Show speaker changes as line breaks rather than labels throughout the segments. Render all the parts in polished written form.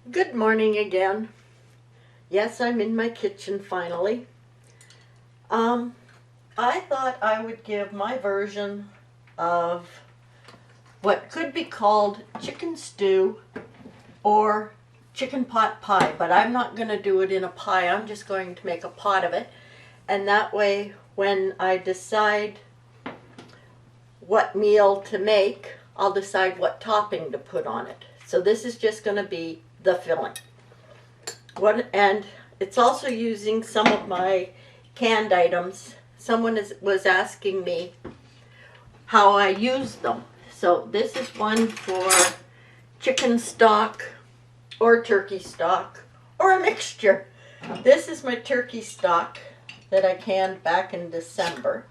Good morning again. Yes, I'm in my kitchen finally. I thought I would give my version of what could be called chicken stew or chicken pot pie, but I'm not going to do it in a pie. I'm just going to make a pot of it. And that way, when I decide what meal to make, I'll decide what topping to put on it. So this is just going to be the filling. And it's also using some of my canned items. Someone was asking me how I use them. So this is one for chicken stock or turkey stock or a mixture. This is my turkey stock that I canned back in December.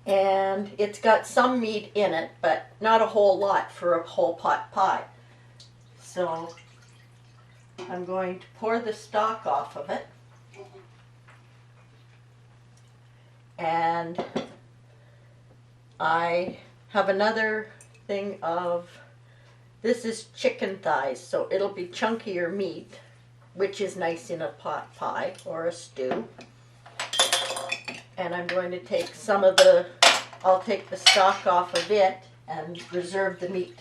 And it's got some meat in it, but not a whole lot for a whole pot pie. So I'm going to pour the stock off of it. And I have another thing of, this is chicken thighs, so it'll be chunkier meat, which is nice in a pot pie or a stew. And I'm going to take I'll take the stock off of it and reserve the meat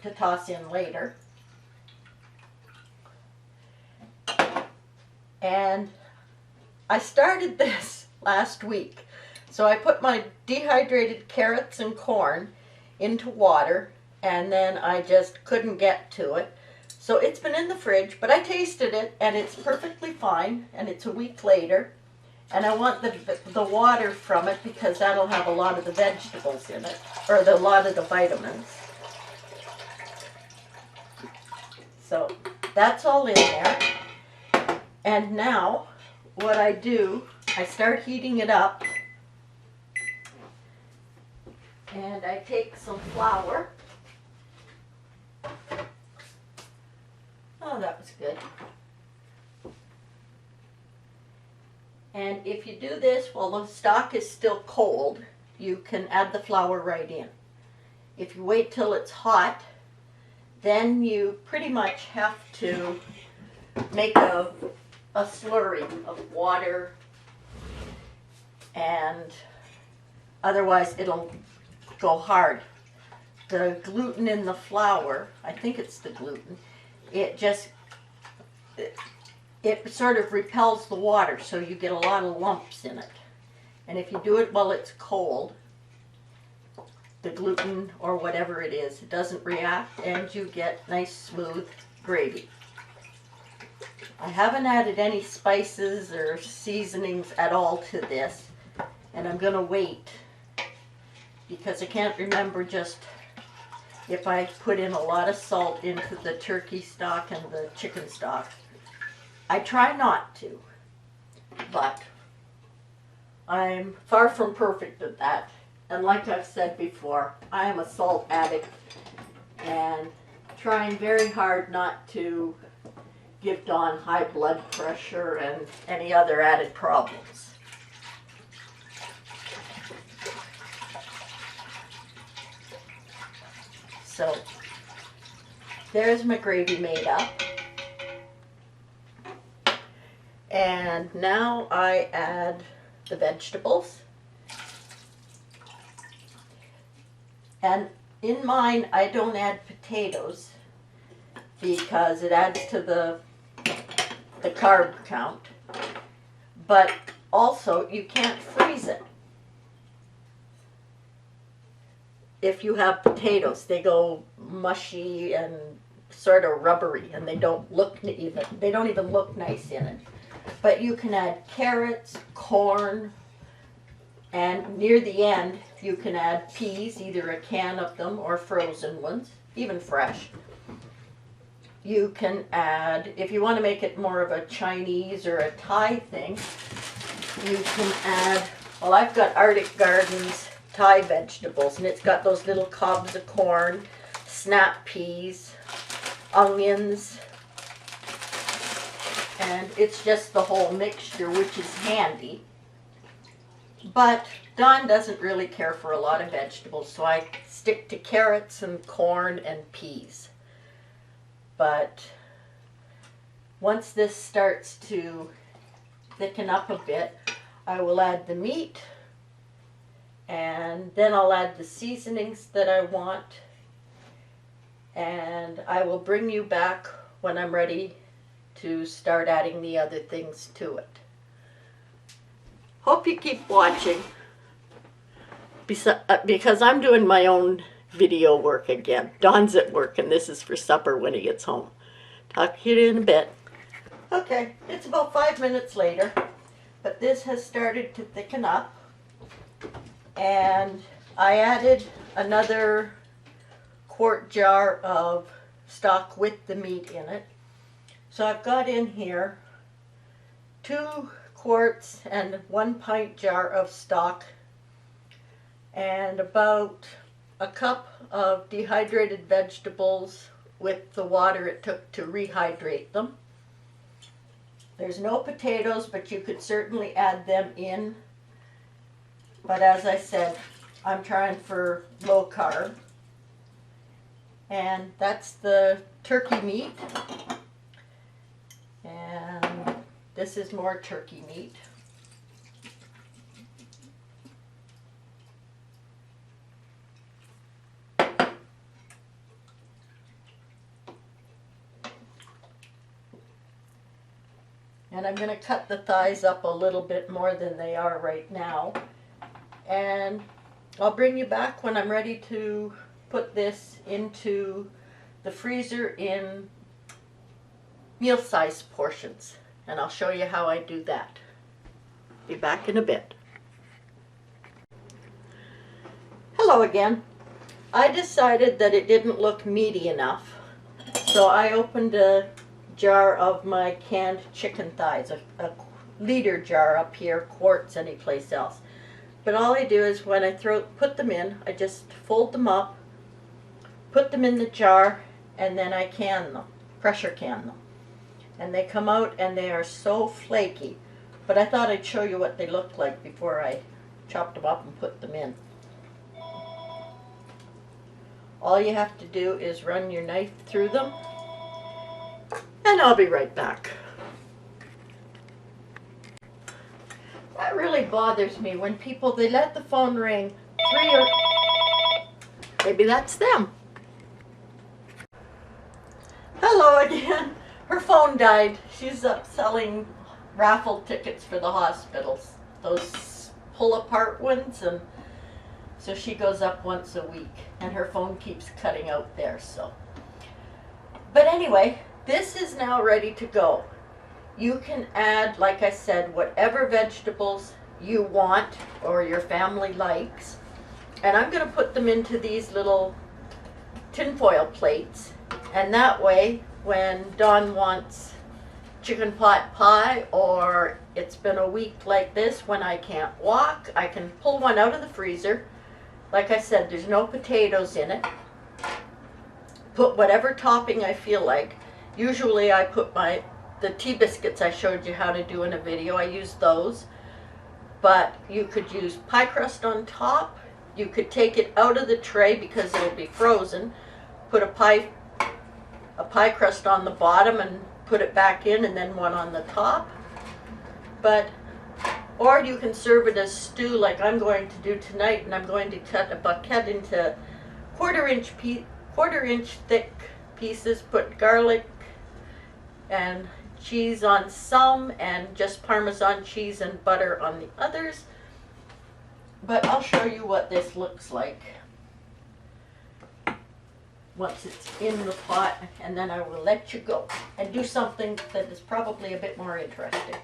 to toss in later. And I started this last week. So I put my dehydrated carrots and corn into water, and then I just couldn't get to it. So it's been in the fridge, but I tasted it and it's perfectly fine, and it's a week later. And I want the water from it because that'll have a lot of the vegetables in it, or a lot of the vitamins. So that's all in there. And now what I do, I start heating it up. And I take some flour. Oh, that was good. And if you do this while the stock is still cold, you can add the flour right in. If you wait till it's hot, then you pretty much have to make a slurry of water, and otherwise it'll go hard. The gluten in the flour, I think it's the gluten, it sort of repels the water, so you get a lot of lumps in it. And if you do it while it's cold, the gluten or whatever it is, it doesn't react, and you get nice smooth gravy. I haven't added any spices or seasonings at all to this, and I'm going to wait because I can't remember just if I put in a lot of salt into the turkey stock and the chicken stock. I try not to, but I'm far from perfect at that. And like I've said before, I am a salt addict and trying very hard not to give Dawn high blood pressure and any other added problems. So there's my gravy made up. And now I add the vegetables. And in mine, I don't add potatoes because it adds to the carb count. But also, you can't freeze it. If you have potatoes, they go mushy and sort of rubbery, and they don't even look nice in it. But you can add carrots, corn, and near the end you can add peas, either a can of them or frozen ones, even fresh. You can add, if you want to make it more of a Chinese or a Thai thing, you can add, well, I've got Arctic Gardens Thai vegetables, and it's got those little cobs of corn, snap peas, onions, and it's just the whole mixture, which is handy. But Dawn doesn't really care for a lot of vegetables, so I stick to carrots and corn and peas. But once this starts to thicken up a bit, I will add the meat, and then I'll add the seasonings that I want, and I will bring you back when I'm ready to start adding the other things to it. Hope you keep watching, because I'm doing my own video work again. Don's at work, and this is for supper when he gets home. Talk to you in a bit. Okay, it's about 5 minutes later, but this has started to thicken up, and I added another quart jar of stock with the meat in it. So I've got in here 2 quarts and 1 pint jar of stock, and about a cup of dehydrated vegetables with the water it took to rehydrate them. There's no potatoes, but you could certainly add them in. But as I said, I'm trying for low carb. And that's the turkey meat. And this is more turkey meat. And I'm going to cut the thighs up a little bit more than they are right now. And I'll bring you back when I'm ready to put this into the freezer in meal-sized portions. And I'll show you how I do that. Be back in a bit. Hello again. I decided that it didn't look meaty enough, so I opened a jar of my canned chicken thighs, a liter jar up here, quarts anyplace else. But all I do is when I put them in, I just fold them up, put them in the jar, and then I can them, pressure can them. And they come out and they are so flaky. But I thought I'd show you what they look like before I chopped them up and put them in. All you have to do is run your knife through them, and I'll be right back. That really bothers me when people, they let the phone ring 3 or... Maybe that's them. Hello again. Her phone died. She's up selling raffle tickets for the hospitals. Those pull-apart ones, and so she goes up once a week, and her phone keeps cutting out there, so. But anyway, this is now ready to go. You can add, like I said, whatever vegetables you want or your family likes. And I'm going to put them into these little tinfoil plates. And that way, when Dawn wants chicken pot pie, or it's been a week like this when I can't walk, I can pull one out of the freezer. Like I said, there's no potatoes in it. Put whatever topping I feel like. Usually I put the tea biscuits I showed you how to do in a video, I use those. But you could use pie crust on top. You could take it out of the tray because it'll be frozen. Put a pie crust on the bottom and put it back in, and then one on the top. Or you can serve it as stew like I'm going to do tonight, and I'm going to cut a baguette into quarter-inch thick pieces, put garlic and cheese on some, and just Parmesan cheese and butter on the others. But I'll show you what this looks like once it's in the pot, and then I will let you go and do something that is probably a bit more interesting.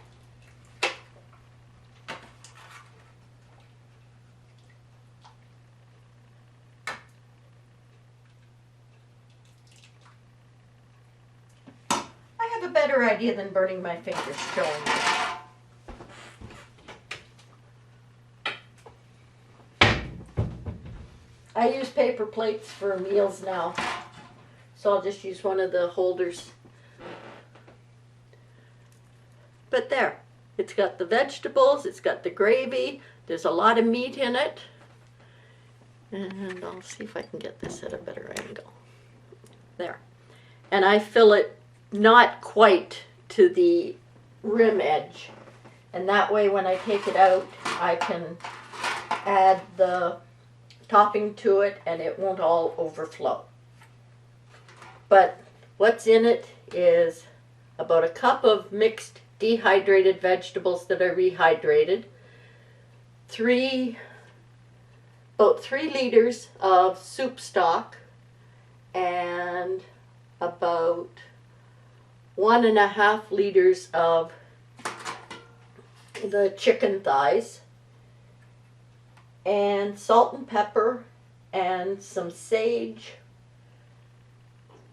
I have a better idea than burning my fingers showing you. I use paper plates for meals now, so I'll just use one of the holders. But there, it's got the vegetables, it's got the gravy, there's a lot of meat in it. And I'll see if I can get this at a better angle. There. and I fill it not quite to the rim edge. And that way when I take it out, I can add the topping to it and it won't all overflow. But what's in it is about a cup of mixed dehydrated vegetables that are rehydrated, about 3 liters of soup stock, and about 1.5 liters of the chicken thighs, and salt and pepper, and some sage.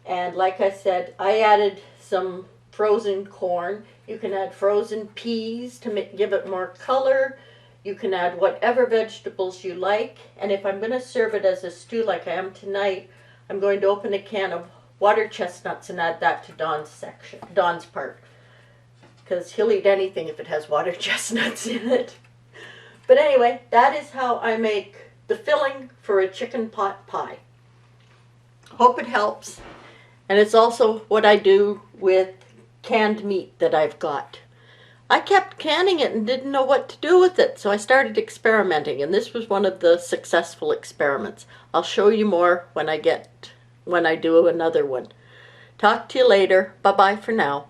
And like I said, I added some frozen corn. You can add frozen peas to give it more color. You can add whatever vegetables you like. And if I'm going to serve it as a stew like I am tonight, I'm going to open a can of water chestnuts and add that to Don's part. Because he'll eat anything if it has water chestnuts in it. But anyway, that is how I make the filling for a chicken pot pie. Hope it helps. And it's also what I do with canned meat that I've got. I kept canning it and didn't know what to do with it, so I started experimenting, and this was one of the successful experiments. I'll show you more when I do another one. Talk to you later. Bye-bye for now.